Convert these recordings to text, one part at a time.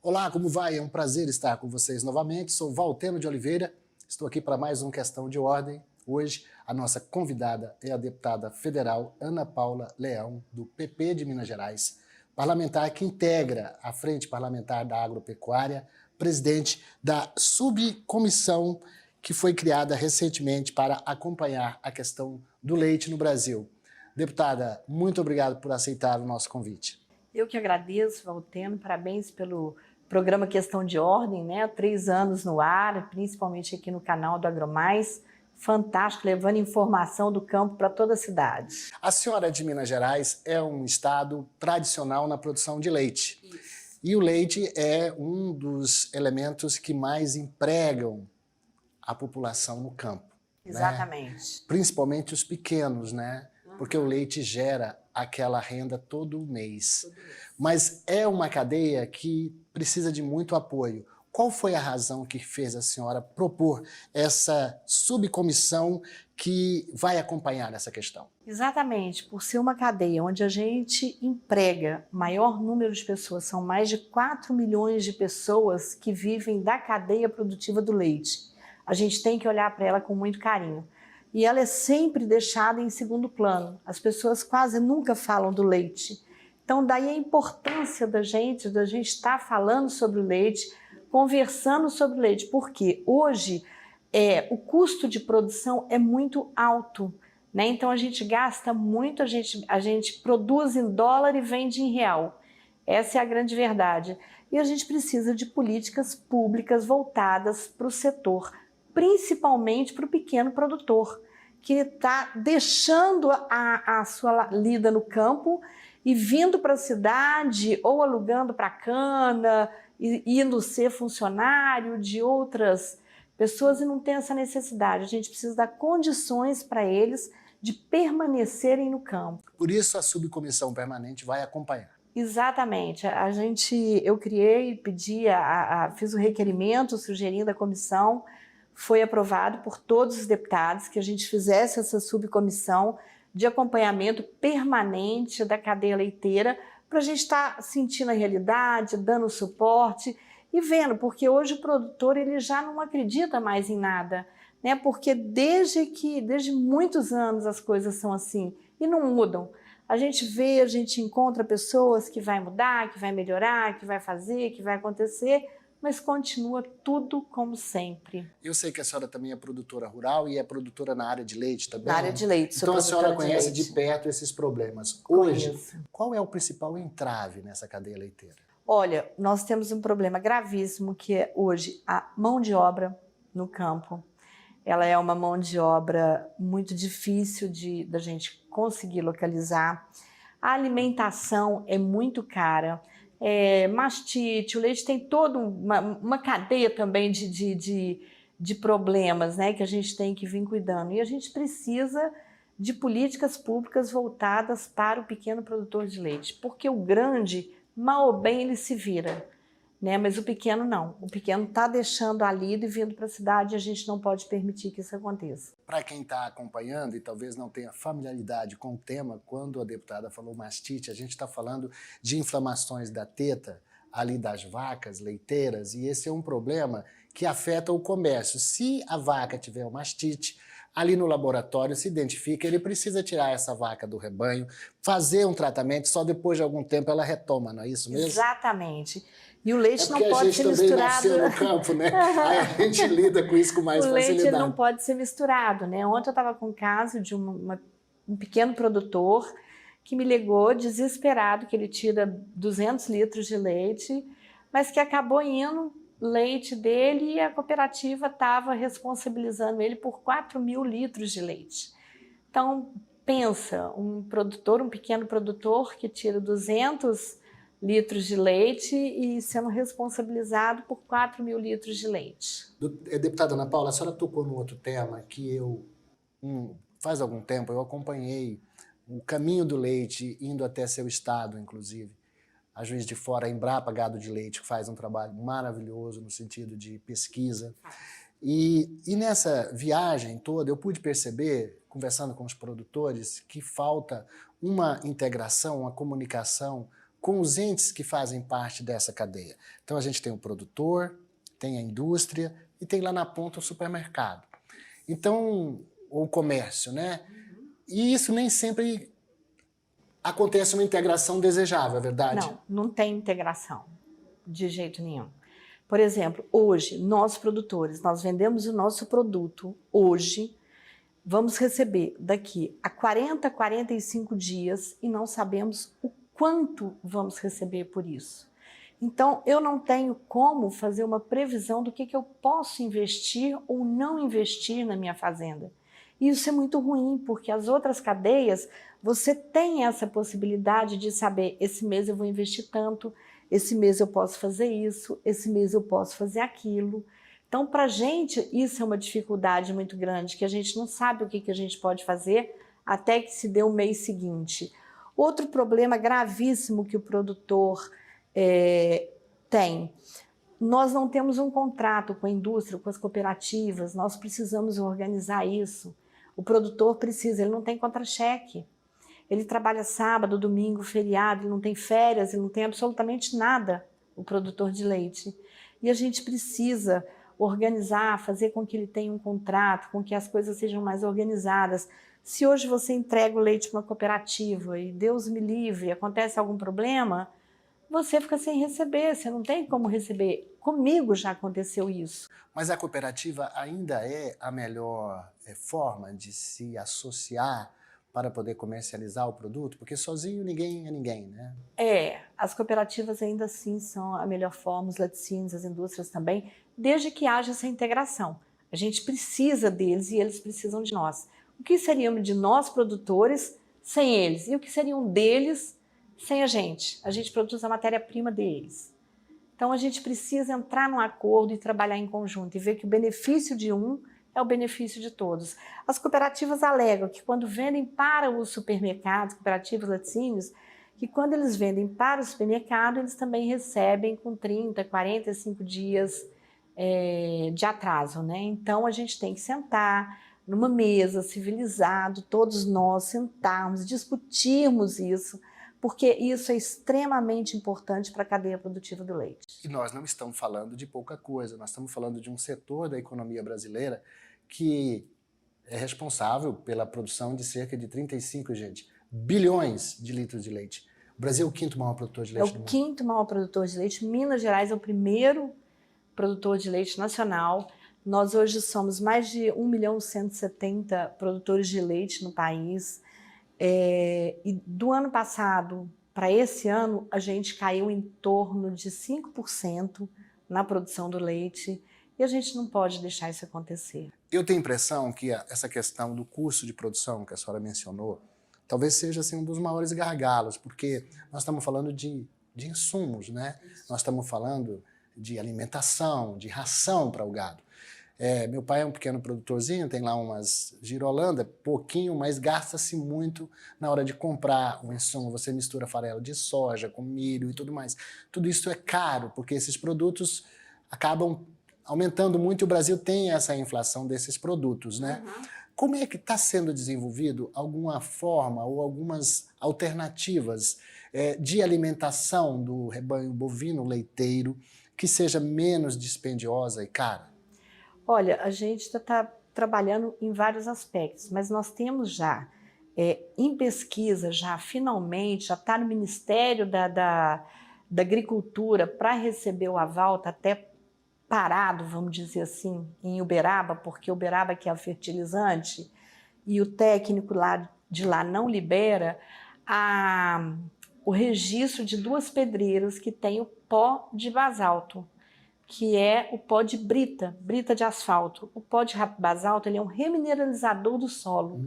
Olá, como vai? É um prazer estar com vocês novamente. Sou Valteno de Oliveira, estou aqui para mais um Questão de Ordem. Hoje, a nossa convidada é a deputada federal Ana Paula Leão, do PP de Minas Gerais, parlamentar que integra a Frente Parlamentar da Agropecuária, presidente da subcomissão que foi criada recentemente para acompanhar a questão do leite no Brasil. Deputada, muito obrigado por aceitar o nosso convite. Eu que agradeço, Valteno, parabéns pelo programa Questão de Ordem, né? 3 anos no ar, principalmente aqui no canal do AgroMais. Fantástico, levando informação do campo para toda a cidade. A senhora de Minas Gerais é um estado tradicional na produção de leite. Isso. E o leite é um dos elementos que mais empregam a população no campo. Exatamente. Né? Principalmente os pequenos, né? Porque o leite gera aquela renda todo mês. Mas é uma cadeia que precisa de muito apoio. Qual foi a razão que fez a senhora propor essa subcomissão que vai acompanhar essa questão? Exatamente, por ser uma cadeia onde a gente emprega maior número de pessoas, são mais de 4 milhões de pessoas que vivem da cadeia produtiva do leite. A gente tem que olhar para ela com muito carinho. E ela é sempre deixada em segundo plano. As pessoas quase nunca falam do leite. Então, daí a importância da gente estar falando sobre o leite, conversando sobre o leite, porque hoje o custo de produção é muito alto, né? Então a gente gasta muito, a gente produz em dólar e vende em real. Essa é a grande verdade. E a gente precisa de políticas públicas voltadas para o setor, principalmente para o pequeno produtor, que está deixando a sua lida no campo e vindo para a cidade ou alugando para cana, indo ser funcionário de outras pessoas e não tem essa necessidade. A gente precisa dar condições para eles de permanecerem no campo. Por isso a subcomissão permanente vai acompanhar. Exatamente. Eu criei, fiz o requerimento sugerindo à comissão, foi aprovado por todos os deputados que a gente fizesse essa subcomissão de acompanhamento permanente da cadeia leiteira para a gente estar sentindo a realidade, dando suporte e vendo, porque hoje o produtor ele já não acredita mais em nada, né? Porque desde muitos anos as coisas são assim e não mudam. A gente encontra pessoas que vai mudar, que vai melhorar, que vai fazer, que vai acontecer, mas continua tudo como sempre. Eu sei que a senhora também é produtora rural e é produtora na área de leite também. Na área de leite, então a senhora conhece de perto esses problemas. Hoje, Conheço. Qual é o principal entrave nessa cadeia leiteira? Olha, nós temos um problema gravíssimo que é hoje a mão de obra no campo. Ela é uma mão de obra muito difícil da gente conseguir localizar. A alimentação é muito cara. Mastite, o leite tem toda uma cadeia também de problemas, né, que a gente tem que vir cuidando. E a gente precisa de políticas públicas voltadas para o pequeno produtor de leite, porque o grande, mal ou bem, ele se vira, né? Mas o pequeno não. O pequeno está deixando a lida e vindo para a cidade e a gente não pode permitir que isso aconteça. Para quem está acompanhando e talvez não tenha familiaridade com o tema, quando a deputada falou mastite, a gente está falando de inflamações da teta, ali das vacas leiteiras, e esse é um problema que afeta o comércio. Se a vaca tiver mastite, ali no laboratório se identifica, ele precisa tirar essa vaca do rebanho, fazer um tratamento, só depois de algum tempo ela retoma, não é isso mesmo? Exatamente. E o leite não pode ser misturado. Porque a gente também nasceu no campo, né? Aí a gente lida com isso com mais facilidade. O leite não pode ser misturado, né? Ontem eu estava com um caso de um pequeno produtor que me ligou desesperado, que ele tira 200 litros de leite, mas que acabou indo leite dele e a cooperativa estava responsabilizando ele por 4 mil litros de leite. Então, pensa, um pequeno produtor que tira 200 litros de leite e sendo responsabilizado por 4 mil litros de leite. Deputada Ana Paula, a senhora tocou num outro tema que faz algum tempo eu acompanhei o caminho do leite indo até seu estado, inclusive. A Juiz de Fora, a Embrapa Gado de Leite, que faz um trabalho maravilhoso no sentido de pesquisa. E nessa viagem toda eu pude perceber, conversando com os produtores, que falta uma integração, uma comunicação com os entes que fazem parte dessa cadeia. Então a gente tem o produtor, tem a indústria e tem lá na ponta o supermercado. Então, ou o comércio, né? E isso nem sempre acontece uma integração desejável, é verdade? Não, não tem integração, de jeito nenhum. Por exemplo, hoje, nós produtores, nós vendemos o nosso produto hoje, vamos receber daqui a 40, 45 dias e não sabemos o quanto vamos receber por isso. Então, eu não tenho como fazer uma previsão do que eu posso investir ou não investir na minha fazenda. E isso é muito ruim, porque as outras cadeias, você tem essa possibilidade de saber, esse mês eu vou investir tanto, esse mês eu posso fazer isso, esse mês eu posso fazer aquilo. Então, para a gente, isso é uma dificuldade muito grande, que a gente não sabe o que a gente pode fazer até que se dê o mês seguinte. Outro problema gravíssimo que o produtor tem, nós não temos um contrato com a indústria, com as cooperativas, nós precisamos organizar isso. O produtor precisa, ele não tem contra-cheque. Ele trabalha sábado, domingo, feriado, ele não tem férias, ele não tem absolutamente nada, o produtor de leite. E a gente precisa organizar, fazer com que ele tenha um contrato, com que as coisas sejam mais organizadas. Se hoje você entrega o leite para uma cooperativa e Deus me livre, acontece algum problema, você fica sem receber, você não tem como receber. Comigo já aconteceu isso. Mas a cooperativa ainda é a melhor forma de se associar para poder comercializar o produto? Porque sozinho ninguém é ninguém, né? As cooperativas ainda assim são a melhor forma, os laticínios, as indústrias também, desde que haja essa integração. A gente precisa deles e eles precisam de nós. O que seriam de nós produtores sem eles? E o que seriam deles sem a gente? A gente produz a matéria-prima deles. Então a gente precisa entrar num acordo e trabalhar em conjunto e ver que o benefício de um é o benefício de todos. As cooperativas alegam que quando vendem para os supermercados, cooperativas, laticínios, que quando eles vendem para o supermercado, eles também recebem com 30, 45 dias de atraso, né? Então a gente tem que sentar numa mesa, civilizado, todos nós sentarmos, discutirmos isso, porque isso é extremamente importante para a cadeia produtiva do leite. E nós não estamos falando de pouca coisa, nós estamos falando de um setor da economia brasileira que é responsável pela produção de cerca de 35, bilhões de litros de leite. O Brasil é o quinto maior produtor de leite do mundo. É o quinto maior produtor de leite. Minas Gerais é o primeiro produtor de leite nacional. Nós hoje somos mais de 1.170.000 produtores de leite no país. E do ano passado para esse ano, a gente caiu em torno de 5% na produção do leite. E a gente não pode deixar isso acontecer. Eu tenho a impressão que essa questão do custo de produção que a senhora mencionou, talvez seja assim, um dos maiores gargalos, porque nós estamos falando de insumos, né? Nós estamos falando de alimentação, de ração para o gado. Meu pai é um pequeno produtorzinho, tem lá umas girolanda, pouquinho, mas gasta-se muito na hora de comprar o insumo. Você mistura farelo de soja com milho e tudo mais. Tudo isso é caro, porque esses produtos acabam aumentando muito e o Brasil tem essa inflação desses produtos, né? Uhum. Como é que está sendo desenvolvido alguma forma ou algumas alternativas de alimentação do rebanho bovino leiteiro que seja menos dispendiosa e cara? Olha, a gente está trabalhando em vários aspectos, mas nós temos já, em pesquisa, já finalmente, já está no Ministério da Agricultura para receber o aval, está até parado, vamos dizer assim, em Uberaba, porque Uberaba que é o fertilizante e o técnico de lá não libera o registro de 2 pedreiras que tem o pó de basalto, que é o pó de brita de asfalto. O pó de basalto ele é um remineralizador do solo.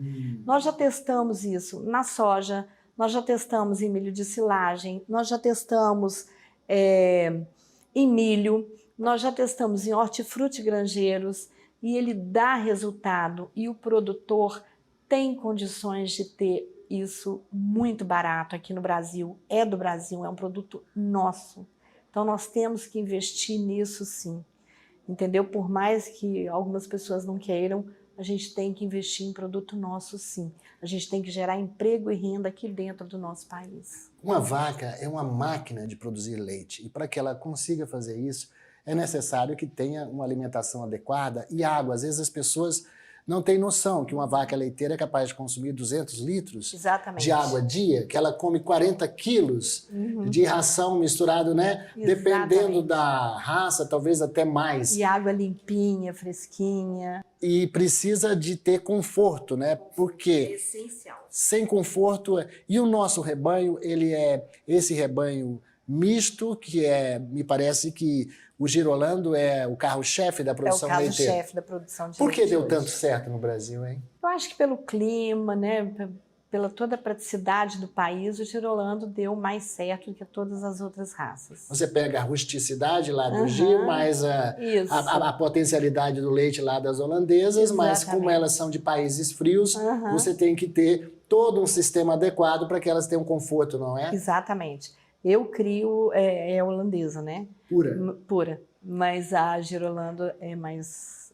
Nós já testamos isso na soja, nós já testamos em milho de silagem, nós já testamos em milho, nós já testamos em hortifruti grangeiros e ele dá resultado e o produtor tem condições de ter isso muito barato aqui no Brasil. É do Brasil, é um produto nosso. Então nós temos que investir nisso sim, entendeu? Por mais que algumas pessoas não queiram, a gente tem que investir em produto nosso, sim. A gente tem que gerar emprego e renda aqui dentro do nosso país. Uma vaca é uma máquina de produzir leite e para que ela consiga fazer isso, é necessário que tenha uma alimentação adequada e água. Às vezes as pessoas não têm noção que uma vaca leiteira é capaz de consumir 200 litros Exatamente. de água dia, que ela come 40 quilos de ração misturado, né? Dependendo da raça, talvez até mais. E água limpinha, fresquinha. E precisa de ter conforto, né? Porque É essencial. sem conforto... E o nosso rebanho, ele é esse rebanho misto, que me parece que o Girolando é o carro-chefe da produção leiteira. É o carro-chefe da produção de leite. Por que deu hoje. tanto certo no Brasil, hein? Eu acho que pelo clima, né? Pela toda a praticidade do país, o Girolando deu mais certo do que todas as outras raças. Você pega a rusticidade lá do Gir, mais a potencialidade do leite lá das holandesas, mas como elas são de países frios, você tem que ter todo um sistema adequado para que elas tenham conforto, não é? Exatamente. Eu crio holandesa, né? Pura? Pura. Mas a Girolando é mais...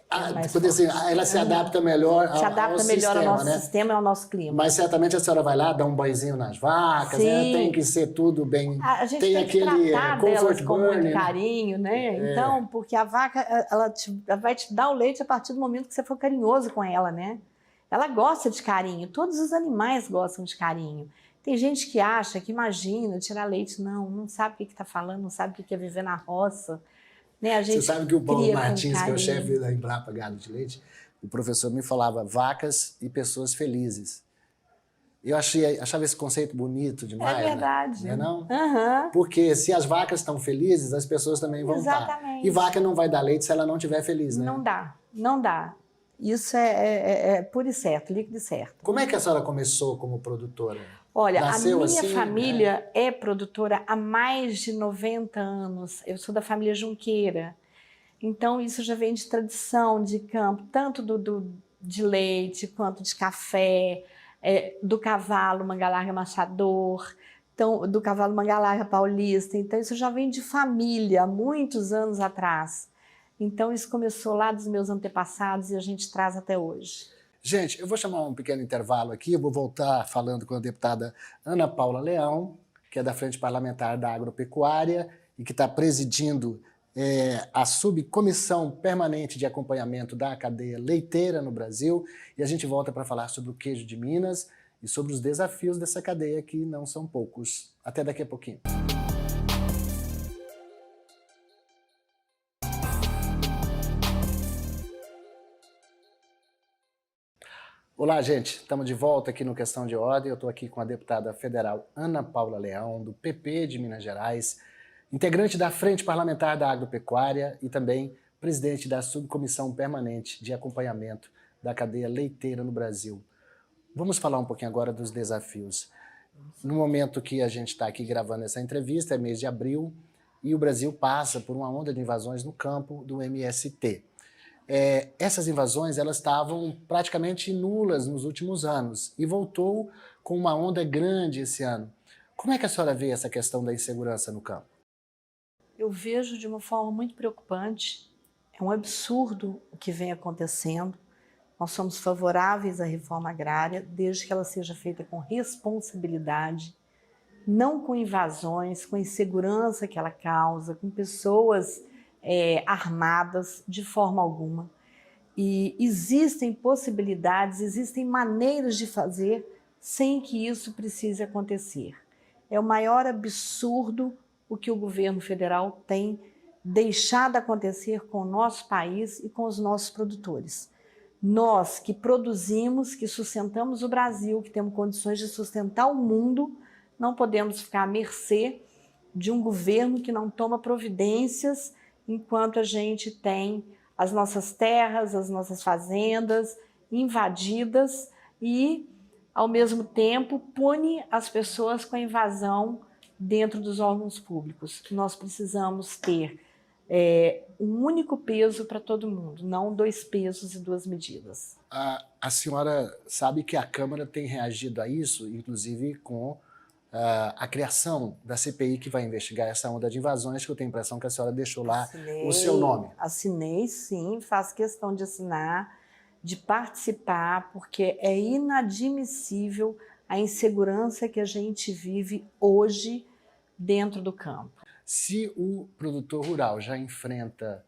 Assim, ela se adapta melhor ao sistema, ao nosso sistema e ao nosso clima. Mas certamente a senhora vai lá, dá um banhozinho nas vacas, né? Tem que ser tudo bem... A gente tem aquele tratar delas com muito carinho, né? Então, porque a vaca, ela vai te dar o leite a partir do momento que você for carinhoso com ela, né? Ela gosta de carinho, todos os animais gostam de carinho. Tem gente que acha, que imagina, tirar leite, não sabe o que está falando, não sabe o que é viver na roça. Né? A gente Você sabe que o Paulo Martins, que é o chefe da Embrapa Gado de Leite, o professor me falava vacas e pessoas felizes. Eu achava esse conceito bonito demais. É verdade. Né? Não é não? Porque se as vacas estão felizes, as pessoas também vão estar. E vaca não vai dar leite se ela não estiver feliz, né? Não dá. Isso é puro e certo, líquido e certo. Como é que a senhora começou como produtora? Olha, a minha família é produtora há mais de 90 anos. Eu sou da família Junqueira. Então, isso já vem de tradição de campo, tanto de leite quanto de café, do cavalo Mangalarga Machador, então, do cavalo Mangalarga Paulista. Então, isso já vem de família, há muitos anos atrás. Então, isso começou lá dos meus antepassados e a gente traz até hoje. Gente, eu vou chamar um pequeno intervalo aqui, eu vou voltar falando com a deputada Ana Paula Leão, que é da Frente Parlamentar da Agropecuária e que está presidindo a Subcomissão Permanente de Acompanhamento da Cadeia Leiteira no Brasil, e a gente volta para falar sobre o queijo de Minas e sobre os desafios dessa cadeia, que não são poucos. Até daqui a pouquinho. Olá, gente. Estamos de volta aqui no Questão de Ordem. Eu estou aqui com a deputada federal Ana Paula Leão, do PP de Minas Gerais, integrante da Frente Parlamentar da Agropecuária e também presidente da Subcomissão Permanente de Acompanhamento da Cadeia Leiteira no Brasil. Vamos falar um pouquinho agora dos desafios. No momento que a gente está aqui gravando essa entrevista, é mês de abril, e o Brasil passa por uma onda de invasões no campo do MST. Essas invasões elas estavam praticamente nulas nos últimos anos e voltou com uma onda grande esse ano. Como é que a senhora vê essa questão da insegurança no campo? Eu vejo de uma forma muito preocupante. É um absurdo o que vem acontecendo. Nós somos favoráveis à reforma agrária, desde que ela seja feita com responsabilidade, não com invasões, com insegurança que ela causa, com pessoas armadas de forma alguma. E existem possibilidades, existem maneiras de fazer sem que isso precise acontecer. É o maior absurdo o que o governo federal tem deixado acontecer com o nosso país e com os nossos produtores. Nós que produzimos, que sustentamos o Brasil, que temos condições de sustentar o mundo, não podemos ficar à mercê de um governo que não toma providências enquanto a gente tem as nossas terras, as nossas fazendas invadidas e, ao mesmo tempo, pune as pessoas com a invasão dentro dos órgãos públicos. Nós precisamos ter um único peso para todo mundo, não 2 pesos e 2 medidas. A senhora sabe que a Câmara tem reagido a isso, inclusive com a criação da CPI que vai investigar essa onda de invasões, que eu tenho a impressão que a senhora deixou lá o seu nome. Assinei, sim, faço questão de assinar, de participar, porque é inadmissível a insegurança que a gente vive hoje dentro do campo. Se o produtor rural já enfrenta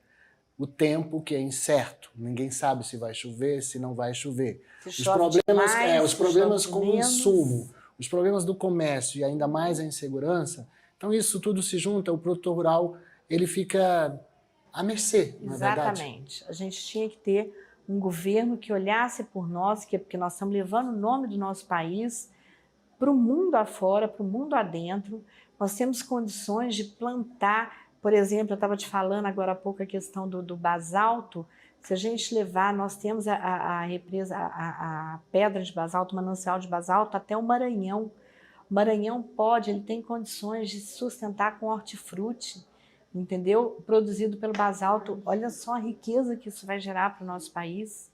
o tempo que é incerto, ninguém sabe se vai chover, se não vai chover. Se chove demais, os problemas se com chove o insumo, os problemas do comércio e ainda mais a insegurança, então isso tudo se junta, o produtor rural ele fica à mercê, não é verdade? Exatamente. A gente tinha que ter um governo que olhasse por nós, porque nós estamos levando o nome do nosso país para o mundo afora, para o mundo adentro. Nós temos condições de plantar, por exemplo, eu estava te falando agora há pouco a questão do basalto. Se a gente levar, nós temos a represa, a pedra de basalto, o manancial de basalto até o Maranhão. O Maranhão pode, ele tem condições de se sustentar com hortifruti, entendeu? Produzido pelo basalto. Olha só a riqueza que isso vai gerar para o nosso país,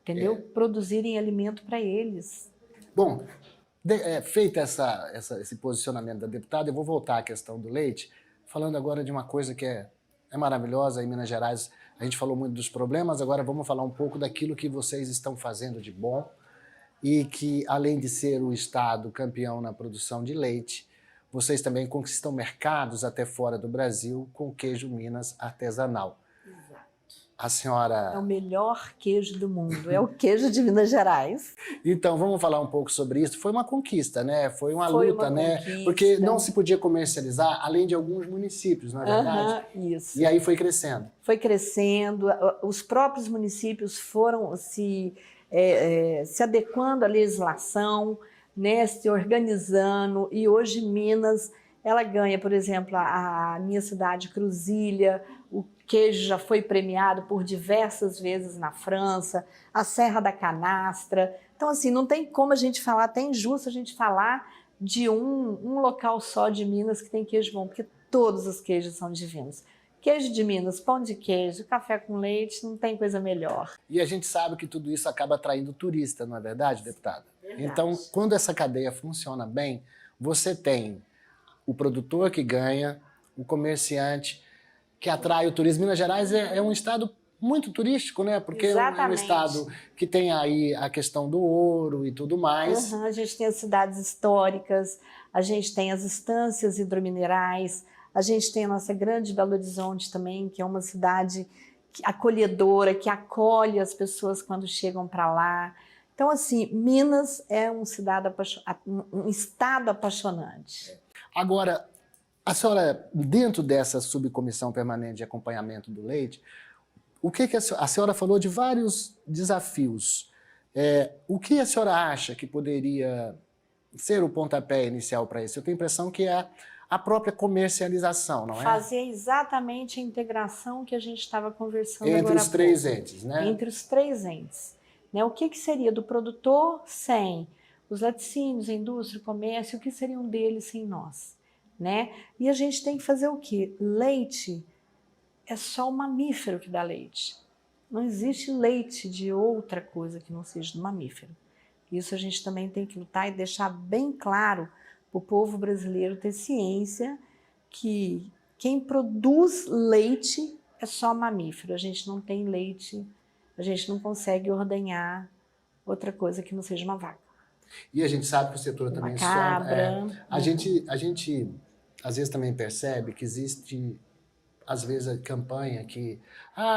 entendeu? Produzirem alimento para eles. Bom, feito esse posicionamento da deputada, eu vou voltar à questão do leite, falando agora de uma coisa que é maravilhosa. Em Minas Gerais a gente falou muito dos problemas, agora vamos falar um pouco daquilo que vocês estão fazendo de bom e que, além de ser o estado campeão na produção de leite, vocês também conquistam mercados até fora do Brasil com o queijo Minas artesanal. A senhora... É o melhor queijo do mundo, é o queijo de Minas Gerais. Então, vamos falar um pouco sobre isso. Foi uma conquista, né? Foi uma luta, né? Conquista. Porque não se podia comercializar além de alguns municípios, não é verdade? Isso. E aí foi crescendo. Foi crescendo, os próprios municípios foram se adequando à legislação, né? Se organizando, e hoje Minas, ela ganha, por exemplo, a minha cidade, Cruzília, o queijo já foi premiado por diversas vezes na França, a Serra da Canastra. Então, assim, não tem como a gente falar, até injusto a gente falar de um local só de Minas que tem queijo bom, porque todos os queijos são divinos. Queijo de Minas, pão de queijo, café com leite, não tem coisa melhor. E a gente sabe que tudo isso acaba atraindo turista, não é verdade, deputada? Verdade. Então, quando essa cadeia funciona bem, você tem o produtor que ganha, o comerciante que atrai o turismo. Minas Gerais é um estado muito turístico, né? Porque Exatamente. É um estado que tem aí a questão do ouro e tudo mais. A gente tem as cidades históricas, a gente tem as estâncias hidrominerais, a gente tem a nossa grande Belo Horizonte também, que é uma cidade acolhedora, que acolhe as pessoas quando chegam para lá. Então, assim, Minas é um estado apaixonante. Agora, a senhora, dentro dessa subcomissão permanente de acompanhamento do leite, o que a senhora falou de vários desafios. O que a senhora acha que poderia ser o pontapé inicial para isso? Eu tenho a impressão que é a própria comercialização, não é? Fazer exatamente a integração que a gente estava conversando agora há pouco. Entre os três entes, né? Entre os três entes. Né? O que seria do produtor sem os laticínios, a indústria, o comércio, o que seriam deles sem nós? Né? E a gente tem que fazer o quê? Leite é só o mamífero que dá leite. Não existe leite de outra coisa que não seja do mamífero. Isso a gente também tem que lutar e deixar bem claro para o povo brasileiro ter ciência que quem produz leite é só mamífero. A gente não tem leite, a gente não consegue ordenhar outra coisa que não seja uma vaca. E a gente sabe que o setor também cabra. A gente às vezes também percebe que existe, às vezes, a campanha que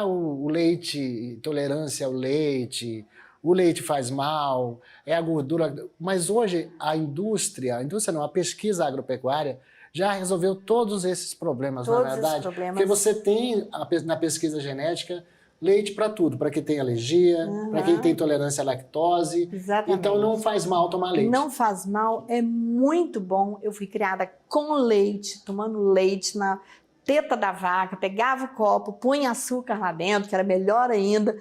o leite, intolerância ao leite, o leite faz mal, é a gordura. Mas hoje a indústria não, a pesquisa agropecuária já resolveu todos esses problemas, todos na verdade. Esses problemas. Porque você tem na pesquisa genética leite para tudo, para quem tem alergia, para quem tem intolerância à lactose. Exatamente. Então não faz mal tomar leite. Não faz mal, é muito bom. Eu fui criada com leite, tomando leite na teta da vaca, pegava o copo, punha açúcar lá dentro, que era melhor ainda,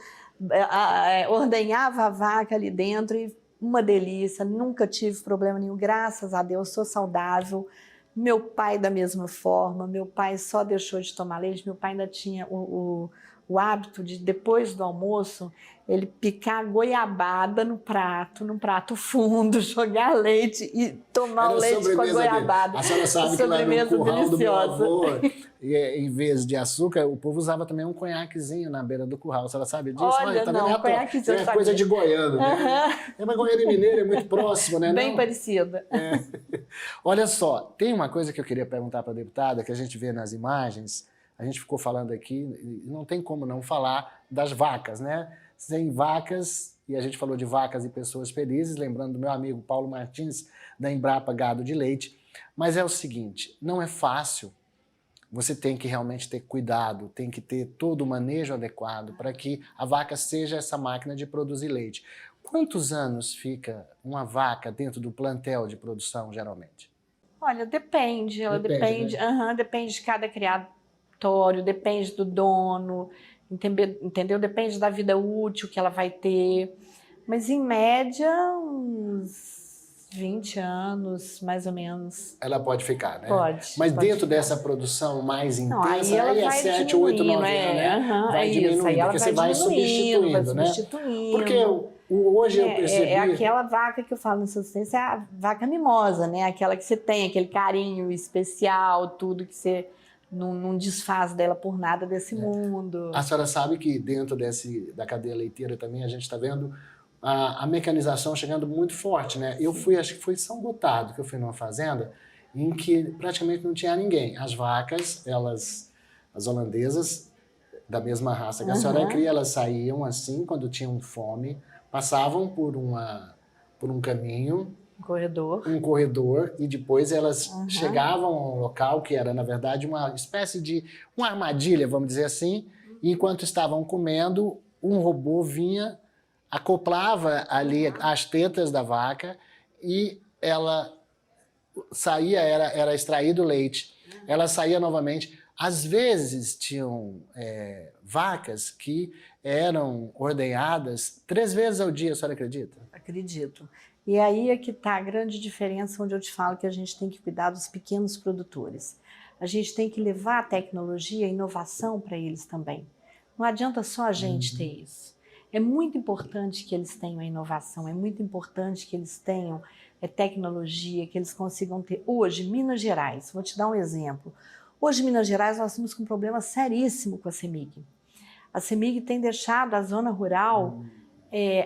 ordenhava a vaca ali dentro e uma delícia, nunca tive problema nenhum, graças a Deus, sou saudável. Meu pai da mesma forma, meu pai só deixou de tomar leite, meu pai ainda tinha o o hábito de, depois do almoço, ele picar goiabada no prato, num prato fundo, jogar leite e tomar o leite com a goiabada. A senhora sabe que lá no curral do meu avô, em vez de açúcar, o povo usava também um conhaquezinho na beira do curral. A senhora sabe disso? Olha, tá não, conhaquezinho é coisa de goiano, né? É, mas goiano e mineiro é muito próximo, né? Bem não? parecida. É. Olha só, tem uma coisa que eu queria perguntar para a deputada, que a gente vê nas imagens, a gente ficou falando aqui, e não tem como não falar das vacas, né? Sem vacas, e a gente falou de vacas e pessoas felizes, lembrando do meu amigo Paulo Martins, da Embrapa Gado de Leite, mas é o seguinte, não é fácil, você tem que realmente ter cuidado, tem que ter todo o manejo adequado para que a vaca seja essa máquina de produzir leite. Quantos anos fica uma vaca dentro do plantel de produção, geralmente? Olha, depende, ela depende, né? Depende de cada criatório, depende do dono, entendeu? Depende da vida útil que ela vai ter, mas em média uns 20 anos, mais ou menos. Ela pode ficar, né? Pode. Mas pode dentro ficar. dessa produção mais intensa, não, aí ela vai 7, 8, 9 anos, né? Vai diminuindo, aí ela porque você vai substituindo, né? Porque hoje eu percebi... É aquela vaca que eu falo em subsistência, é a vaca mimosa, né? Aquela que você tem, aquele carinho especial, tudo que você não desfaz dela por nada desse mundo. A senhora sabe que dentro da cadeia leiteira também a gente está vendo a mecanização chegando muito forte, né? Eu fui, acho que foi em São Gotardo, que eu fui numa fazenda em que praticamente não tinha ninguém. As vacas, as holandesas, da mesma raça que a senhora cria, elas saíam assim, quando tinham fome, passavam por um caminho, um corredor, e depois elas chegavam a um local que era, na verdade, uma espécie de uma armadilha, vamos dizer assim, e enquanto estavam comendo, um robô vinha, acoplava ali as tetas da vaca e ela saía, era extraído o leite, ela saía novamente. Às vezes tinham vacas que eram ordenhadas 3 vezes ao dia, a senhora acredita? Acredito. E aí é que está a grande diferença, onde eu te falo que a gente tem que cuidar dos pequenos produtores. A gente tem que levar a tecnologia, a inovação para eles também. Não adianta só a gente ter isso. É muito importante que eles tenham a inovação, é muito importante que eles tenham tecnologia, que eles consigam ter. Hoje, Minas Gerais, vou te dar um exemplo. Hoje, em Minas Gerais, nós temos um problema seríssimo com a CEMIG. A CEMIG tem deixado a zona rural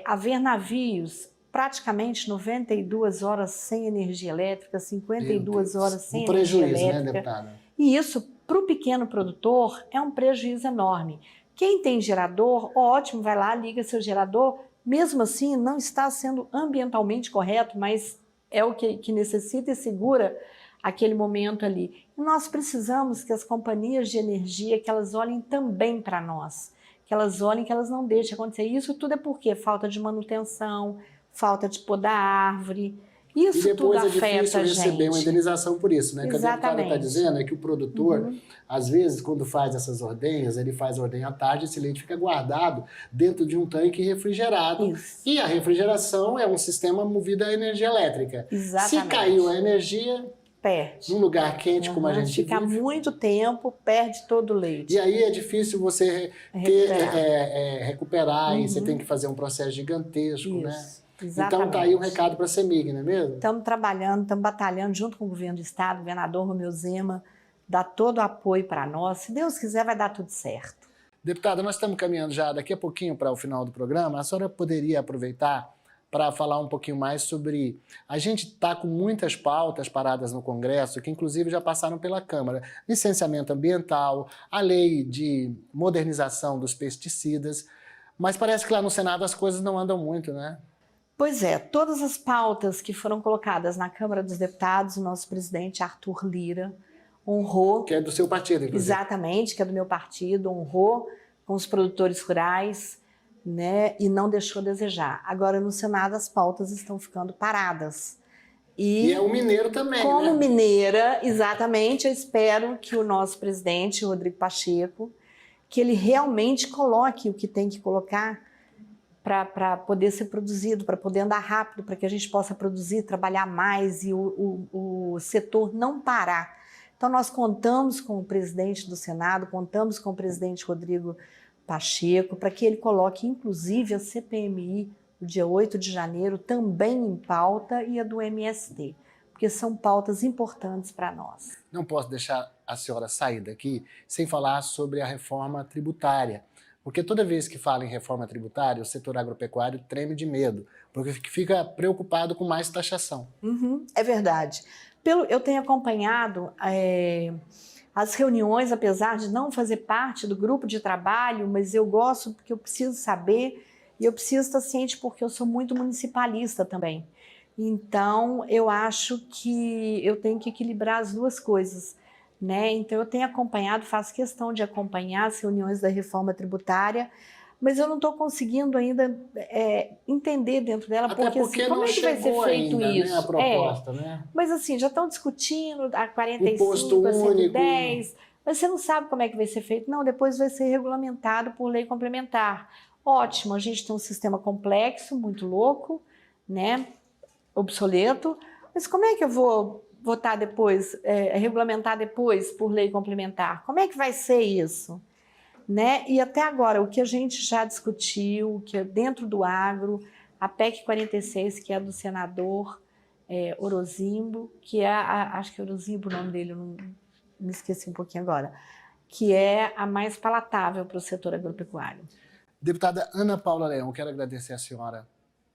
haver navios praticamente 92 horas sem energia elétrica, 52 horas sem energia elétrica. Né, deputada? E isso, para o pequeno produtor, é um prejuízo enorme. Quem tem gerador, ótimo, vai lá, liga seu gerador. Mesmo assim, não está sendo ambientalmente correto, mas é o que necessita e segura aquele momento ali. E nós precisamos que as companhias de energia, que elas olhem também para nós, que elas olhem, que elas não deixem acontecer. Isso tudo é porque falta de manutenção, falta de podar árvore. Isso tudo afeta a gente. E depois é difícil receber uma indenização por isso, né? O que a deputada está dizendo é que o produtor, às vezes, quando faz essas ordenhas, ele faz a ordenha à tarde, esse leite fica guardado dentro de um tanque refrigerado. Isso. E a refrigeração é um sistema movido à energia elétrica. Exatamente. Se caiu a energia, perde. Num lugar quente como a gente fica vive. muito tempo, perde todo o leite. E aí é difícil você recuperar e você tem que fazer um processo gigantesco, isso. né? Exatamente. Então tá aí um recado para a CEMIG, não é mesmo? Estamos trabalhando, estamos batalhando junto com o governo do estado, o governador Romeu Zema, dá todo o apoio para nós. Se Deus quiser, vai dar tudo certo. Deputada, nós estamos caminhando já daqui a pouquinho para o final do programa. A senhora poderia aproveitar para falar um pouquinho mais sobre... A gente está com muitas pautas paradas no Congresso, que inclusive já passaram pela Câmara. Licenciamento ambiental, a lei de modernização dos pesticidas, mas parece que lá no Senado as coisas não andam muito, né? Pois é, todas as pautas que foram colocadas na Câmara dos Deputados, o nosso presidente Arthur Lira honrou... Que é do seu partido, inclusive. Exatamente, que é do meu partido, honrou com os produtores rurais, né, e não deixou a desejar. Agora, no Senado, as pautas estão ficando paradas. E é o mineiro também, como né? mineira, exatamente, eu espero que o nosso presidente, Rodrigo Pacheco, que ele realmente coloque o que tem que colocar para poder ser produzido, para poder andar rápido, para que a gente possa produzir, trabalhar mais e o setor não parar. Então, nós contamos com o presidente do Senado, contamos com o presidente Rodrigo Pacheco, para que ele coloque inclusive a CPMI no dia 8 de janeiro também em pauta e a do MST, porque são pautas importantes para nós. Não posso deixar a senhora sair daqui sem falar sobre a reforma tributária, porque toda vez que fala em reforma tributária, o setor agropecuário treme de medo, porque fica preocupado com mais taxação. É verdade. Eu tenho acompanhado as reuniões, apesar de não fazer parte do grupo de trabalho, mas eu gosto porque eu preciso saber e eu preciso estar ciente porque eu sou muito municipalista também. Então, eu acho que eu tenho que equilibrar as duas coisas, né? Então, eu tenho acompanhado, faço questão de acompanhar as reuniões da reforma tributária, mas eu não estou conseguindo ainda entender dentro dela, Até porque assim, como é que vai ser feito ainda, isso? Né, a proposta, né? Mas assim, já estão discutindo a 45, Imposto a 110, único. mas você não sabe como é que vai ser feito. Não, depois vai ser regulamentado por lei complementar. Ótimo, a gente tem um sistema complexo, muito louco, né? Obsoleto, mas como é que eu vou votar depois, regulamentar depois por lei complementar? Como é que vai ser isso? Né? E até agora, o que a gente já discutiu, que é dentro do agro, a PEC 46, que é do senador Orozimbo, que é, acho que é Orozimbo o nome dele, eu não me esqueci um pouquinho agora, que é a mais palatável para o setor agropecuário. Deputada Ana Paula Leão, quero agradecer a senhora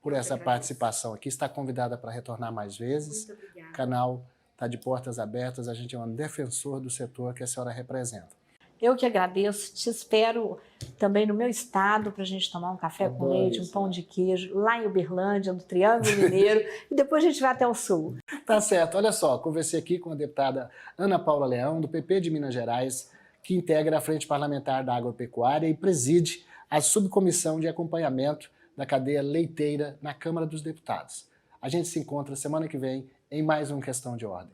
por essa participação aqui. Está convidada para retornar mais vezes. Muito obrigada. O canal está de portas abertas. A gente é um defensor do setor que a senhora representa. Eu que agradeço. Te espero também no meu estado para a gente tomar um café com leite, um pão de queijo, lá em Uberlândia, no Triângulo Mineiro, e depois a gente vai até o sul. Tá certo. Olha só, conversei aqui com a deputada Ana Paula Leão, do PP de Minas Gerais, que integra a Frente Parlamentar da Agropecuária e preside a subcomissão de acompanhamento da cadeia leiteira na Câmara dos Deputados. A gente se encontra semana que vem em mais um Questão de Ordem.